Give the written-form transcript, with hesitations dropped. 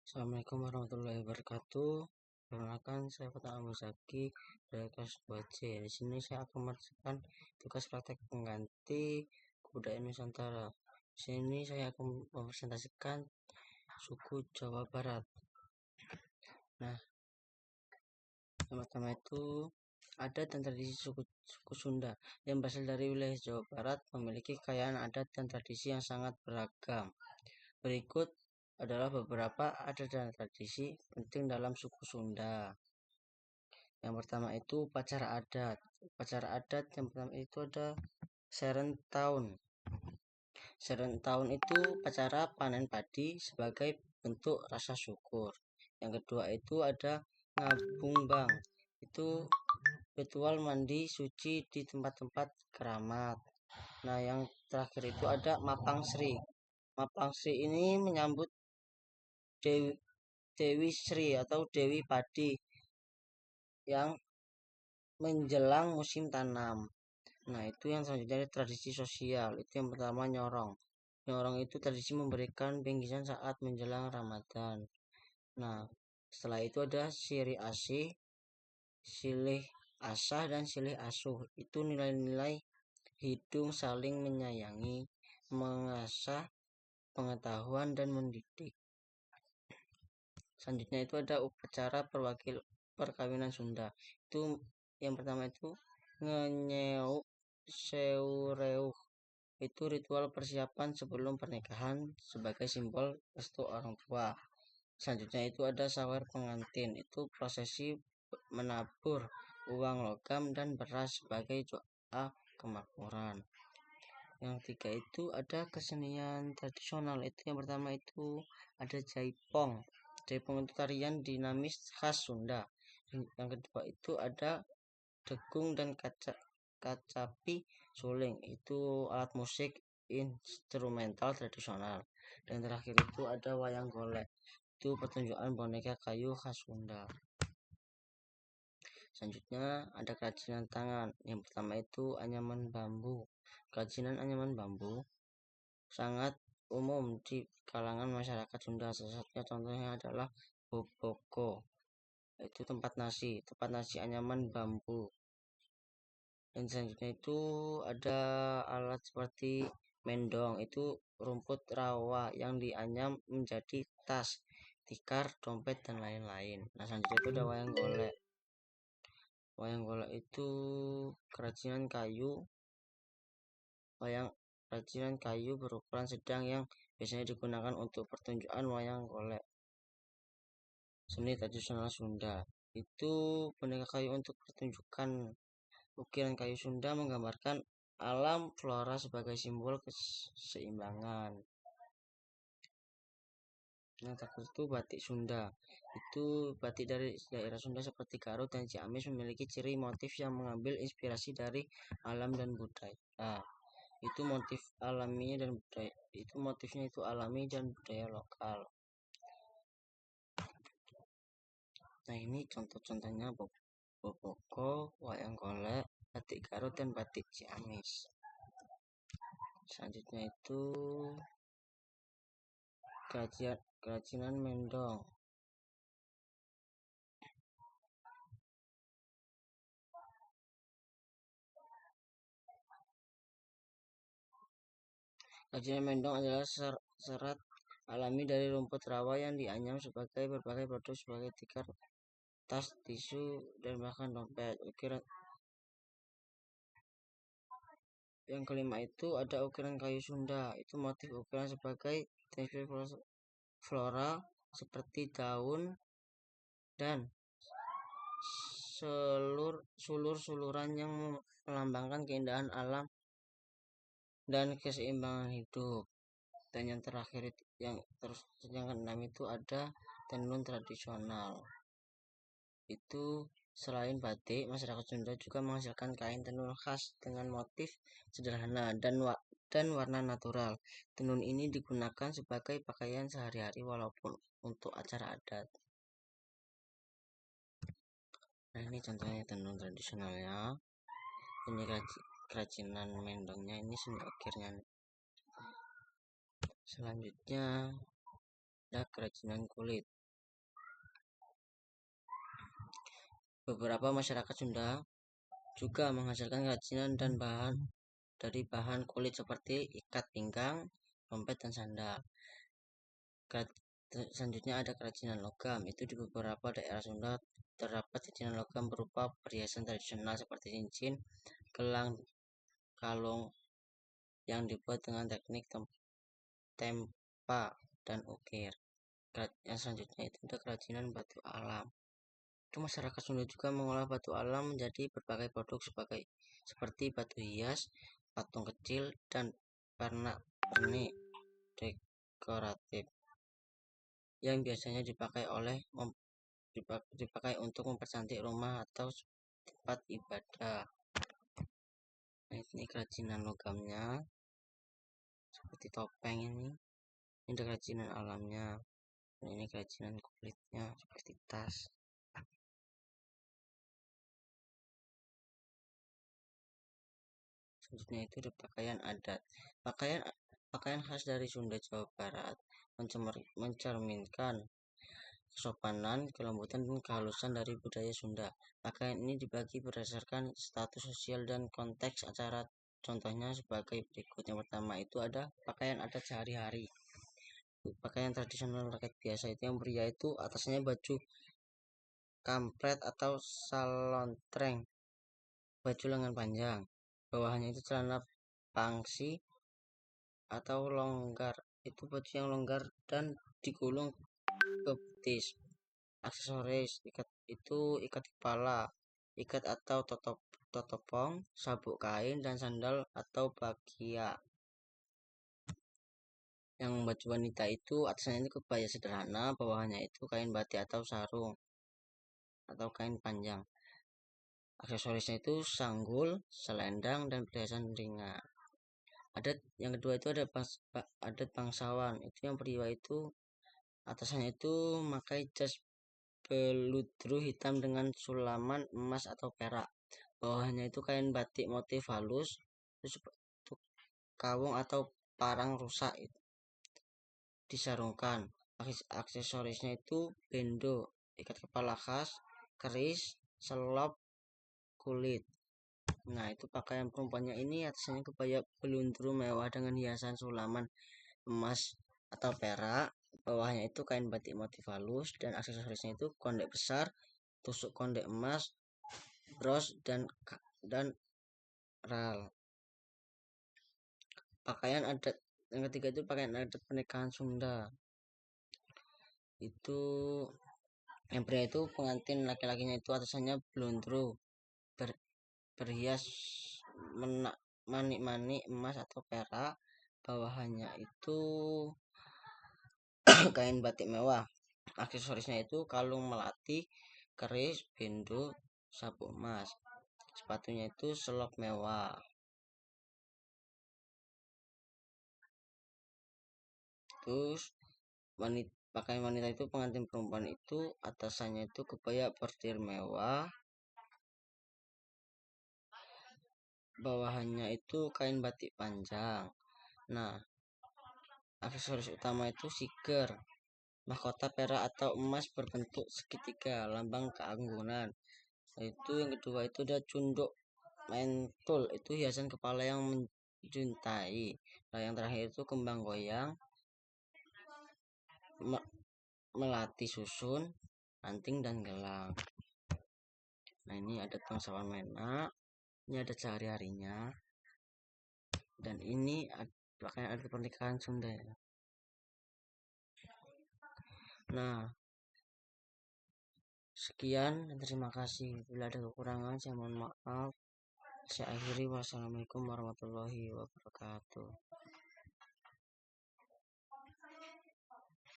Assalamualaikum warahmatullahi wabarakatuh. Perkenalkan, saya Fatah Musaki dari kelas 2C. Di sini saya akan mengerjakan tugas praktek pengganti kebudayaan Nusantara. Di sini saya akan mempresentasikan suku Jawa Barat. Nah, yang pertama itu adat dan tradisi suku Sunda yang berasal dari wilayah Jawa Barat memiliki kekayaan adat dan tradisi yang sangat beragam. Berikut adalah beberapa adat dan tradisi penting dalam suku Sunda. Yang pertama itu upacara adat. Upacara adat yang pertama itu ada Serentahun. Serentahun itu upacara panen padi sebagai bentuk rasa syukur. Yang kedua itu ada Ngabungbang. Itu ritual mandi suci di tempat-tempat keramat. Nah, yang terakhir itu ada Mapang Sri. Mapang Sri ini menyambut Dewi Sri atau Dewi Padi yang menjelang musim tanam. Nah, itu yang selanjutnya tradisi sosial. Itu yang pertama nyorong. Nyorong itu tradisi memberikan bingkisan saat menjelang Ramadan. Nah, setelah itu ada siri asih, silih asah, dan silih asuh. Itu nilai-nilai hidup saling menyayangi, mengasah pengetahuan, dan mendidik. Selanjutnya itu ada upacara perkawinan Sunda. Itu yang pertama itu ngenyeu seureuh. Itu ritual persiapan sebelum pernikahan sebagai simbol restu orang tua. Selanjutnya itu ada sawer pengantin. Itu prosesi menabur uang logam dan beras sebagai doa kemakmuran. Yang tiga itu ada kesenian tradisional. Itu yang pertama itu ada jaipong. Jaipong itu tarian dinamis khas Sunda. Yang kedua itu ada degung dan kacapi suling. Itu alat musik instrumental tradisional. Dan terakhir itu ada wayang golek. Itu pertunjukan boneka kayu khas Sunda. Selanjutnya ada kerajinan tangan. Yang pertama itu anyaman bambu. Kerajinan anyaman bambu sangat umum di kalangan masyarakat Sunda. Salah satunya contohnya adalah boboko. Itu tempat nasi anyaman bambu. Dan selanjutnya itu ada alat seperti mendong. Itu rumput rawa yang dianyam menjadi tas, tikar, dompet, dan lain-lain. Nah, selanjutnya itu ada wayang golek. Wayang golek itu kerajinan kayu berukuran sedang yang biasanya digunakan untuk pertunjukan wayang golek. Seni tradisional Sunda. Itu boneka kayu untuk pertunjukan. Ukiran kayu Sunda menggambarkan alam flora sebagai simbol keseimbangan. Yang terakhir itu batik Sunda. Itu batik dari daerah Sunda seperti Garut dan Ciamis memiliki ciri motif yang mengambil inspirasi dari alam dan budaya. Itu motif alaminya dan budaya. Itu motifnya itu alami dan budaya lokal. Nah, ini contoh-contohnya boboko, wayang golek, batik Garut, dan batik Ciamis. Selanjutnya itu kerajinan mendong. Kerajinan mendong adalah serat alami dari rumput rawa yang dianyam sebagai berbagai produk sebagai tikar, tas, tisu, dan bahkan dompet. Yang kelima itu ada ukiran kayu Sunda. Itu motif ukiran sebagai terinspirasi flora seperti daun dan sulur-suluran yang melambangkan keindahan alam dan keseimbangan hidup. Dan yang terakhir yang keenam itu ada tenun tradisional. Itu selain batik, masyarakat Sunda juga menghasilkan kain tenun khas dengan motif sederhana dan warna natural. Tenun ini digunakan sebagai pakaian sehari-hari walaupun untuk acara adat. Nah, ini contohnya tenun tradisionalnya. Ini kerajinan mendongnya, ini seni ukirnya. Selanjutnya ada kerajinan kulit. Beberapa masyarakat Sunda juga menghasilkan kerajinan dan bahan dari bahan kulit seperti ikat pinggang, dompet, dan sandal. Selanjutnya ada kerajinan logam. Itu di beberapa daerah Sunda terdapat kerajinan logam berupa perhiasan tradisional seperti cincin, gelang, kalung yang dibuat dengan teknik tempa dan ukir. Yang selanjutnya itu ada kerajinan batu alam. Itu masyarakat Sunda juga mengolah batu alam menjadi berbagai produk seperti batu hias, patung kecil, dan pernak-pernik dekoratif yang biasanya dipakai untuk mempercantik rumah atau tempat ibadah. Nah, ini kerajinan logamnya seperti topeng ini ada kerajinan alamnya. Dan ini kerajinan kulitnya seperti tas. Selanjutnya itu ada pakaian adat. Pakaian khas dari Sunda Jawa Barat mencerminkan kesopanan, kelembutan, dan kehalusan dari budaya Sunda. Pakaian ini dibagi berdasarkan status sosial dan konteks acara. Contohnya sebagai berikut. Yang pertama itu ada pakaian adat sehari-hari. Pakaian tradisional rakyat biasa itu yang pria itu atasnya baju kampret atau salontreng, baju lengan panjang, bawahnya itu celana pangsi atau longgar, itu baju yang longgar dan digulung ke betis. Aksesoris ikat kepala, ikat atau totopong, sabuk kain, dan sandal atau bagia. Yang baju wanita itu atasnya itu kebaya sederhana, bawahnya itu kain batik atau sarung atau kain panjang. Aksesorisnya itu sanggul, selendang, dan perhiasan ringan. Adat yang kedua itu ada adat bangsawan. Itu yang pria itu atasnya itu memakai jas beludru hitam dengan sulaman emas atau perak. Bawahnya itu kain batik motif halus, itu kawung atau parang rusak disarungkan. Aksesorisnya itu bendo, ikat kepala khas, keris, selop, kulit. Nah, itu pakaian perempuannya ini atasnya kebaya belundru mewah dengan hiasan sulaman emas atau perak. Bawahnya itu kain batik motif halus dan aksesorisnya itu kondek besar, tusuk kondek emas, bros, dan ral. Pakaian adat yang ketiga itu pakaian adat pernikahan Sunda. Itu yang pria itu pengantin laki-lakinya itu atasannya blondro berhias manik-manik emas atau perak. Bawahannya itu kain batik mewah. Aksesorisnya itu kalung melati, keris, bendo, sabuk emas. Sepatunya itu selop mewah. Terus pakaian wanita itu pengantin perempuan itu atasannya itu kebaya bordir mewah, bawahannya itu kain batik panjang. Nah, aksesoris utama itu siger, mahkota perak atau emas berbentuk segitiga, lambang keanggunan. Itu yang kedua itu ada cunduk mentul, itu hiasan kepala yang menjuntai. Nah, yang terakhir itu kembang goyang, melati susun, anting, dan gelang. Nah, ini ada bangsawan Menak, ini ada sehari-harinya, dan ini pakaian adat pernikahan Sunda. Nah, sekian dan terima kasih. Bila ada kekurangan saya mohon maaf. Saya akhiri. Wassalamualaikum warahmatullahi wabarakatuh.